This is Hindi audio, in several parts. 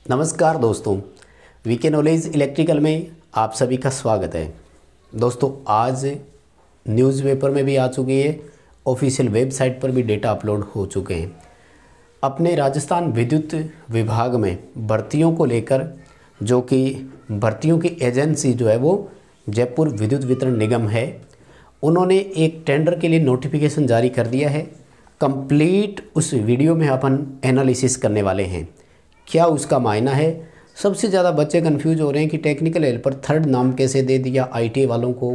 नमस्कार दोस्तों, वीके नॉलेज इलेक्ट्रिकल में आप सभी का स्वागत है। दोस्तों, आज न्यूज़पेपर में भी आ चुकी है, ऑफिशियल वेबसाइट पर भी डेटा अपलोड हो चुके हैं। अपने राजस्थान विद्युत विभाग में भर्तियों को लेकर, जो कि भर्तियों की एजेंसी जो है वो जयपुर विद्युत वितरण निगम है, उन्होंने एक टेंडर के लिए नोटिफिकेशन जारी कर दिया है। कंप्लीट उस वीडियो में अपन एनालिसिस करने वाले हैं। क्या उसका मायना है? सबसे ज़्यादा बच्चे कंफ्यूज हो रहे हैं कि टेक्निकल हेल्पर थर्ड नाम कैसे दे दिया आईटीआई वालों को।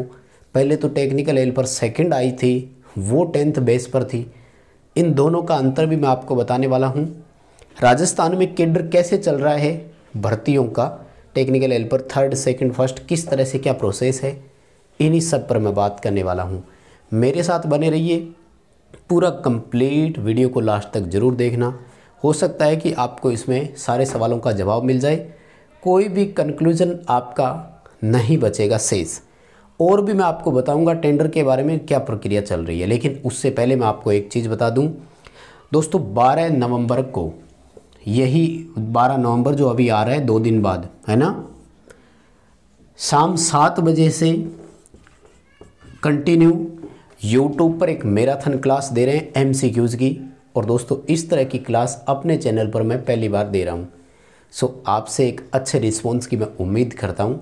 पहले तो टेक्निकल हेल्पर सेकंड आई थी, वो 10th बेस पर थी। इन दोनों का अंतर भी मैं आपको बताने वाला हूँ। राजस्थान में केडर कैसे चल रहा है भर्तियों का, technical helper third second first किस तरह से क्या प्रोसेस है, इन्हीं सब पर मैं बात करने वाला हूँ। मेरे साथ बने रहिए, पूरा कंप्लीट वीडियो को लास्ट तक ज़रूर देखना। हो सकता है कि आपको इसमें सारे सवालों का जवाब मिल जाए, कोई भी कंक्लूजन आपका नहीं बचेगा शेष। और भी मैं आपको बताऊंगा टेंडर के बारे में क्या प्रक्रिया चल रही है। लेकिन उससे पहले मैं आपको एक चीज़ बता दूं दोस्तों, 12 नवंबर को, यही 12 नवंबर जो अभी आ रहा है 2 दिन बाद, है ना, शाम 7 बजे से कंटिन्यू यूट्यूब पर एक मैराथन क्लास दे रहे हैं एमसीक्यूज़ की। और दोस्तों, इस तरह की क्लास अपने चैनल पर मैं पहली बार दे रहा हूँ। सो आपसे एक अच्छे रिस्पॉन्स की मैं उम्मीद करता हूँ।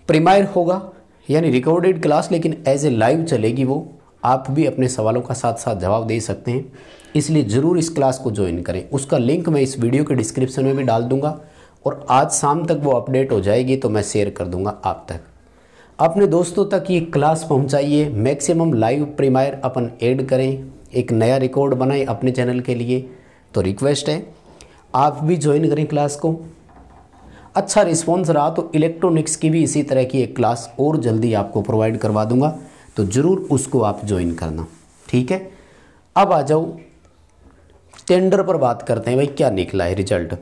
प्रीमायर होगा यानी रिकॉर्डेड क्लास, लेकिन एज ए लाइव चलेगी वो। आप भी अपने सवालों का साथ साथ जवाब दे सकते हैं, इसलिए ज़रूर इस क्लास को ज्वाइन करें। उसका लिंक मैं इस वीडियो के डिस्क्रिप्शन में भी डाल दूँगा और आज शाम तक वो अपडेट हो जाएगी तो मैं शेयर कर दूँगा आप तक। अपने दोस्तों तक ये क्लास पहुँचाइए। मैक्सिमम लाइव प्रीमायर अपन ऐड करें, एक नया रिकॉर्ड बनाएं अपने चैनल के लिए। तो रिक्वेस्ट है आप भी ज्वाइन करें क्लास को। अच्छा रिस्पॉन्स रहा तो इलेक्ट्रॉनिक्स की भी इसी तरह की एक क्लास और जल्दी आपको प्रोवाइड करवा दूंगा, तो ज़रूर उसको आप ज्वाइन करना, ठीक है। अब आ जाओ टेंडर पर बात करते हैं। भाई क्या निकला है रिजल्ट?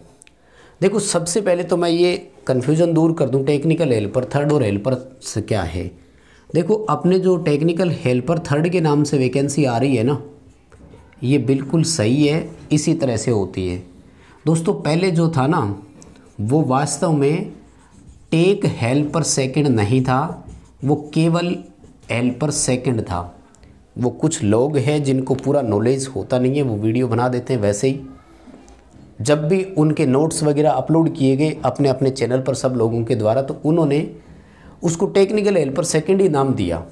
देखो, सबसे पहले तो मैं ये कन्फ्यूज़न दूर कर दूँ, टेक्निकल हेल्पर थर्ड और हेल्पर से क्या है। देखो, अपने जो टेक्निकल हेल्पर थर्ड के नाम से वैकेंसी आ रही है ना, ये बिल्कुल सही है, इसी तरह से होती है दोस्तों। पहले जो था ना, वो वास्तव में टेक हेल्पर सेकंड नहीं था, वो केवल हेल्पर सेकंड था। वो कुछ लोग हैं जिनको पूरा नॉलेज होता नहीं है, वो वीडियो बना देते हैं वैसे ही। जब भी उनके नोट्स वगैरह अपलोड किए गए अपने अपने चैनल पर सब लोगों के द्वारा, तो उन्होंने उसको टेक्निकल हेल्पर सेकंड ही नाम दिया।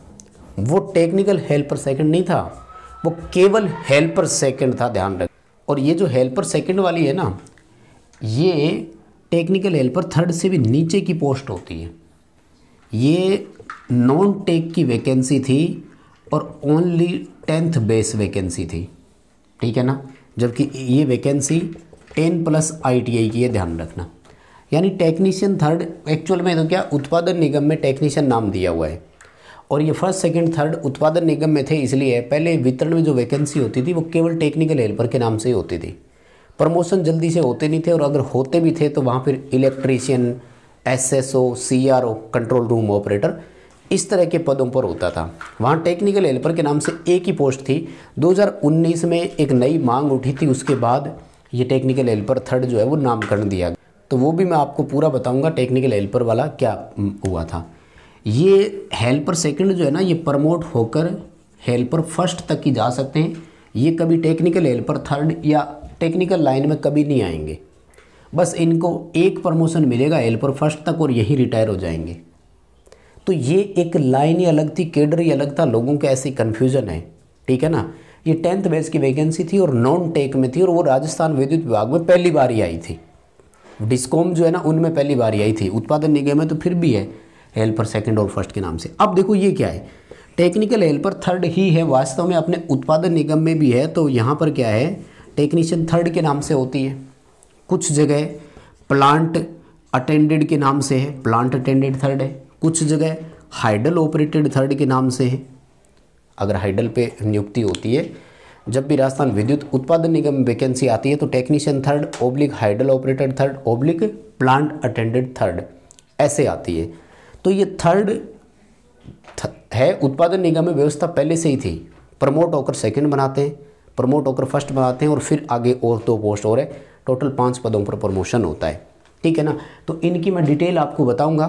वो टेक्निकल हेल्पर सेकंड नहीं था, वो केवल हेल्पर सेकंड था, ध्यान रख। और ये जो हेल्पर सेकंड वाली है ना, ये टेक्निकल हेल्पर थर्ड से भी नीचे की पोस्ट होती है। ये नॉन टेक की वैकेंसी थी और ओनली 10th बेस वैकेंसी थी, ठीक है ना। जबकि ये वैकेंसी 10+ ITI की है, ध्यान रखना। यानी टेक्नीशियन थर्ड, एक्चुअल में तो क्या उत्पादन निगम में टेक्नीशियन नाम दिया हुआ है, और ये फर्स्ट सेकंड थर्ड उत्पादन निगम में थे। इसलिए पहले वितरण में जो वैकेंसी होती थी वो केवल टेक्निकल हेल्पर के नाम से ही होती थी। प्रमोशन जल्दी से होते नहीं थे, और अगर होते भी थे तो वहाँ फिर electrician, SSO, CRO, control room operator, इस तरह के पदों पर होता था। वहाँ टेक्निकल हेल्पर के नाम से एक ही पोस्ट थी। 2019 में एक नई मांग उठी थी, उसके बाद ये टेक्निकल हेल्पर थर्ड जो है वो नामकरण दिया, तो वो भी मैं आपको पूरा बताऊँगा टेक्निकल हेल्पर वाला क्या हुआ था। ये हेल्पर सेकंड जो है ना, ये प्रमोट होकर हेल्पर फर्स्ट तक ही जा सकते हैं। ये कभी टेक्निकल हेल्पर थर्ड या टेक्निकल लाइन में कभी नहीं आएंगे। बस इनको एक प्रमोशन मिलेगा हेल्पर फर्स्ट तक और यही रिटायर हो जाएंगे। तो ये एक लाइन ही अलग थी, केडर ही अलग था, लोगों के ऐसी कन्फ्यूज़न है, ठीक है ना। ये 10th बेस की वैकेंसी थी और नॉन टेक में थी, और वो राजस्थान विद्युत विभाग में पहली बार ही आई थी। डिस्कॉम जो है ना, उनमें पहली बार ही आई थी। उत्पादन निगम में तो फिर भी है हेल्पर सेकंड और फर्स्ट के नाम से। अब देखो ये क्या है, टेक्निकल हेल्पर थर्ड ही है, वास्तव में अपने उत्पादन निगम में भी है। तो यहाँ पर क्या है, टेक्नीशियन थर्ड के नाम से होती है। कुछ जगह प्लांट अटेंडेड के नाम से है, प्लांट अटेंडेड थर्ड है। कुछ जगह हाइडल ऑपरेटेड थर्ड के नाम से है, अगर हाइडल पे नियुक्ति होती है। जब भी राजस्थान विद्युत उत्पादन निगम में वैकेंसी आती है तो technician third / hydel operated third / plant attended third ऐसे आती है। तो ये थर्ड है। उत्पादन निगम में व्यवस्था पहले से ही थी, प्रमोट होकर सेकंड बनाते हैं, प्रमोट होकर फर्स्ट बनाते हैं और फिर आगे और 2 पोस्ट और है, टोटल 5 पदों पर प्रमोशन होता है, ठीक है ना। तो इनकी मैं डिटेल आपको बताऊंगा,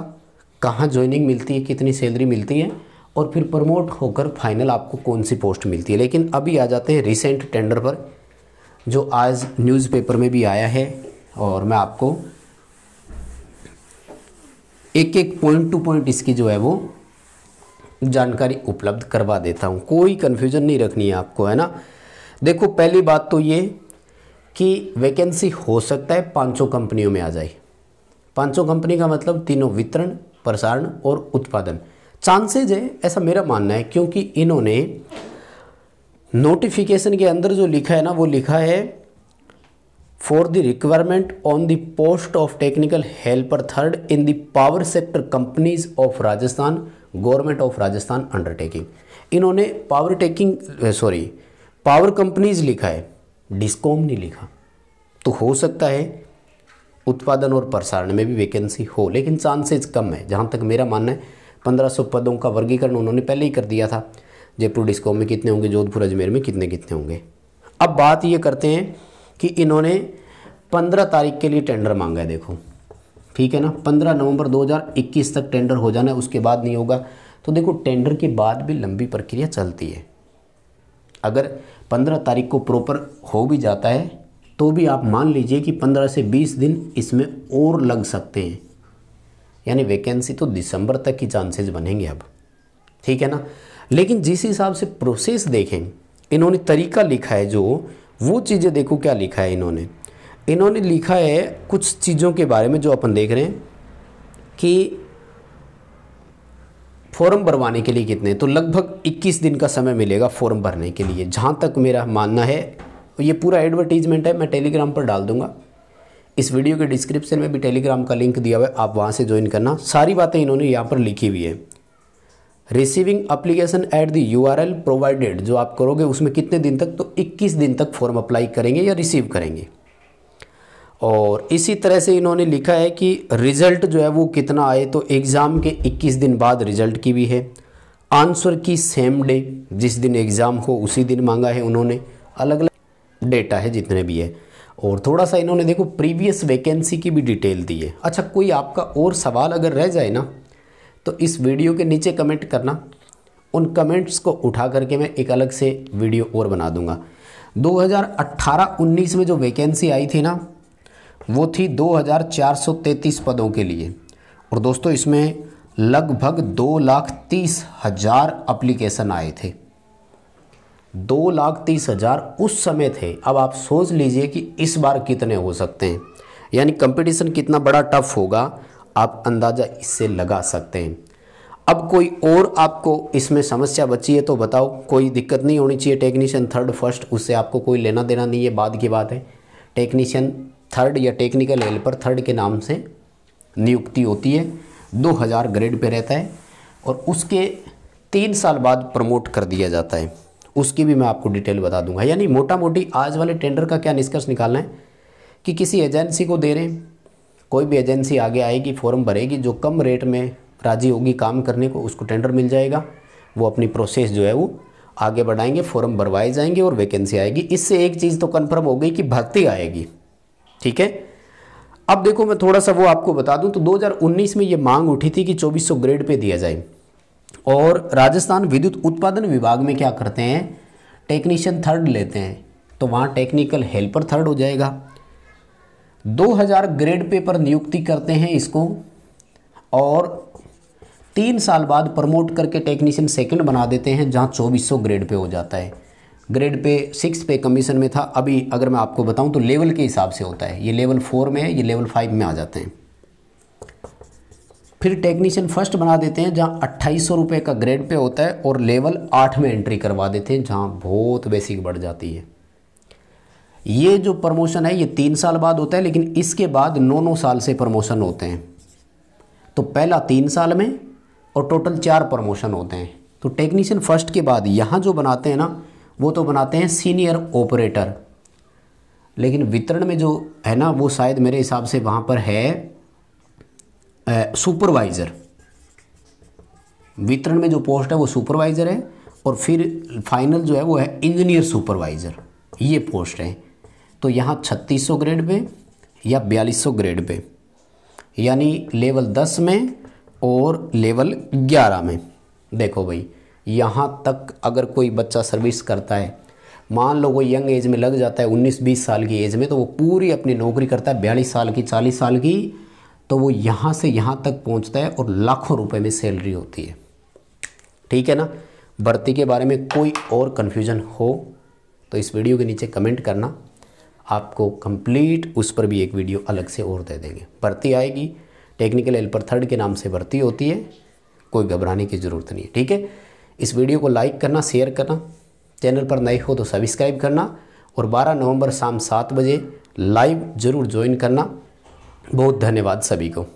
कहाँ ज्वाइनिंग मिलती है, कितनी सैलरी मिलती है और फिर प्रमोट होकर फाइनल आपको कौन सी पोस्ट मिलती है। लेकिन अभी आ जाते हैं रिसेंट टेंडर पर, जो आज न्यूज़पेपर में भी आया है और मैं आपको एक पॉइंट टू पॉइंट इसकी जो है वो जानकारी उपलब्ध करवा देता हूँ, कोई कन्फ्यूजन नहीं रखनी है आपको, है ना। देखो पहली बात तो ये कि वैकेंसी हो सकता है 5 कंपनियों में आ जाए। 5 कंपनी का मतलब तीनों वितरण, प्रसारण और उत्पादन। चांसेज है, ऐसा मेरा मानना है, क्योंकि इन्होंने नोटिफिकेशन के अंदर जो लिखा है ना, वो लिखा है for the requirement on the post of technical helper third in the power sector companies of Rajasthan, government of Rajasthan undertaking. इन्होंने पावर कंपनीज लिखा है, डिस्कॉम नहीं लिखा। तो हो सकता है उत्पादन और प्रसारण में भी वैकेंसी हो, लेकिन चांसेस कम है। जहाँ तक मेरा मानना है 1500 पदों का वर्गीकरण उन्होंने पहले ही कर दिया था। जयपुर डिस्कॉम में कितने होंगे, जोधपुर अजमेर में कितने कितने होंगे। अब बात ये करते हैं कि इन्होंने 15 तारीख के लिए टेंडर मांगा है, देखो ठीक है ना। 15 नवंबर 2021 तक टेंडर हो जाना है, उसके बाद नहीं होगा। तो देखो टेंडर के बाद भी लंबी प्रक्रिया चलती है। अगर 15 तारीख को प्रॉपर हो भी जाता है तो भी आप मान लीजिए कि 15 से 20 दिन इसमें और लग सकते हैं, यानी वैकेंसी तो दिसंबर तक की चांसेस बनेंगे अब, ठीक है ना। लेकिन जिस हिसाब से प्रोसेस देखें, इन्होंने तरीका लिखा है, जो वो चीज़ें देखो क्या लिखा है इन्होंने लिखा है कुछ चीज़ों के बारे में जो अपन देख रहे हैं कि फॉर्म भरवाने के लिए कितने, तो लगभग 21 दिन का समय मिलेगा फॉर्म भरने के लिए, जहाँ तक मेरा मानना है। ये पूरा एडवर्टीजमेंट है, मैं टेलीग्राम पर डाल दूंगा। इस वीडियो के डिस्क्रिप्शन में भी टेलीग्राम का लिंक दिया हुआ है, आप वहाँ से ज्वाइन करना। सारी बातें इन्होंने यहाँ पर लिखी हुई है। Receiving application at the URL provided, जो आप करोगे उसमें कितने दिन तक, तो 21 दिन तक फॉर्म अप्लाई करेंगे या रिसीव करेंगे। और इसी तरह से इन्होंने लिखा है कि रिज़ल्ट जो है वो कितना आए, तो एग्ज़ाम के 21 दिन बाद रिज़ल्ट की भी है। आंसर की सेम डे, जिस दिन एग्ज़ाम हो उसी दिन मांगा है उन्होंने। अलग अलग डेटा है जितने भी है। और थोड़ा सा इन्होंने देखो प्रीवियस वैकेंसी की भी डिटेल दी है। अच्छा, कोई आपका और सवाल अगर रह जाए ना, तो इस वीडियो के नीचे कमेंट करना, उन कमेंट्स को उठा करके मैं एक अलग से वीडियो और बना दूंगा। 2018-19 में जो वैकेंसी आई थी ना, वो थी 2433 पदों के लिए। और दोस्तों इसमें लगभग 2,30,000 एप्लीकेशन आए थे। 2,30,000 उस समय थे। अब आप सोच लीजिए कि इस बार कितने हो सकते हैं, यानी कंपटीशन कितना बड़ा टफ होगा, आप अंदाज़ा इससे लगा सकते हैं। अब कोई और आपको इसमें समस्या बची है तो बताओ, कोई दिक्कत नहीं होनी चाहिए। टेक्नीशियन थर्ड फर्स्ट, उससे आपको कोई लेना देना नहीं है, बाद की बात है। टेक्नीशियन थर्ड या टेक्निकल हेल्पर थर्ड के नाम से नियुक्ति होती है, 2000 ग्रेड पे रहता है और उसके 3 साल बाद प्रमोट कर दिया जाता है। उसकी भी मैं आपको डिटेल बता दूंगा। यानी मोटा मोटी आज वाले टेंडर का क्या निष्कर्ष निकालना है कि किसी एजेंसी को दे रहे हैं, कोई भी एजेंसी आगे आएगी, फॉर्म भरेगी, जो कम रेट में राजी होगी काम करने को, उसको टेंडर मिल जाएगा। वो अपनी प्रोसेस जो है वो आगे बढ़ाएंगे, फॉर्म भरवाए जाएंगे और वैकेंसी आएगी। इससे एक चीज़ तो कन्फर्म हो गई कि भर्ती आएगी, ठीक है। अब देखो मैं थोड़ा सा वो आपको बता दूं, तो 2019 में ये मांग उठी थी कि 2400 ग्रेड पे दिया जाए। और राजस्थान विद्युत उत्पादन विभाग में क्या करते हैं, टेक्नीशियन थर्ड लेते हैं, तो वहाँ टेक्निकल हेल्पर थर्ड हो जाएगा। 2000 ग्रेड पे पर नियुक्ति करते हैं इसको, और 3 साल बाद प्रमोट करके टेक्नीशियन सेकंड बना देते हैं, जहाँ 2400 ग्रेड पे हो जाता है। ग्रेड पे 6 पे कमीशन में था, अभी अगर मैं आपको बताऊं तो लेवल के हिसाब से होता है। ये लेवल 4 में है, ये लेवल 5 में आ जाते हैं। फिर टेक्नीशियन फर्स्ट बना देते हैं, जहाँ 2800 रुपये का ग्रेड पे होता है, और लेवल 8 में एंट्री करवा देते हैं, जहाँ बहुत बेसिक बढ़ जाती है। ये जो प्रमोशन है ये 3 साल बाद होता है, लेकिन इसके बाद 9 साल से प्रमोशन होते हैं। तो पहला 3 साल में और टोटल 4 प्रमोशन होते हैं। तो टेक्नीशियन फर्स्ट के बाद यहाँ जो बनाते हैं ना, वो तो बनाते हैं सीनियर ऑपरेटर, लेकिन वितरण में जो है ना, वो शायद मेरे हिसाब से वहाँ पर है सुपरवाइज़र। वितरण में जो पोस्ट है वो सुपरवाइज़र है, और फिर फाइनल जो है वो है इंजीनियर सुपरवाइज़र। ये पोस्ट हैं। तो यहाँ 3600 ग्रेड पे या 4200 ग्रेड पे, यानी लेवल 10 में और लेवल 11 में। देखो भाई, यहाँ तक अगर कोई बच्चा सर्विस करता है, मान लो वो यंग एज में लग जाता है 19-20 साल की एज में, तो वो पूरी अपनी नौकरी करता है 42 साल की 40 साल की, तो वो यहाँ से यहाँ तक पहुँचता है और लाखों रुपए में सैलरी होती है। ठीक है ना। भर्ती के बारे में कोई और कन्फ्यूज़न हो तो इस वीडियो के नीचे कमेंट करना, आपको कंप्लीट उस पर भी एक वीडियो अलग से और दे देंगे। भर्ती आएगी, टेक्निकल हेल्पर 3rd के नाम से भर्ती होती है, कोई घबराने की ज़रूरत नहीं है। ठीक है। इस वीडियो को लाइक करना, शेयर करना, चैनल पर नए हो तो सब्सक्राइब करना, और 12 नवंबर शाम 7 बजे लाइव ज़रूर ज्वाइन करना। बहुत धन्यवाद सभी को।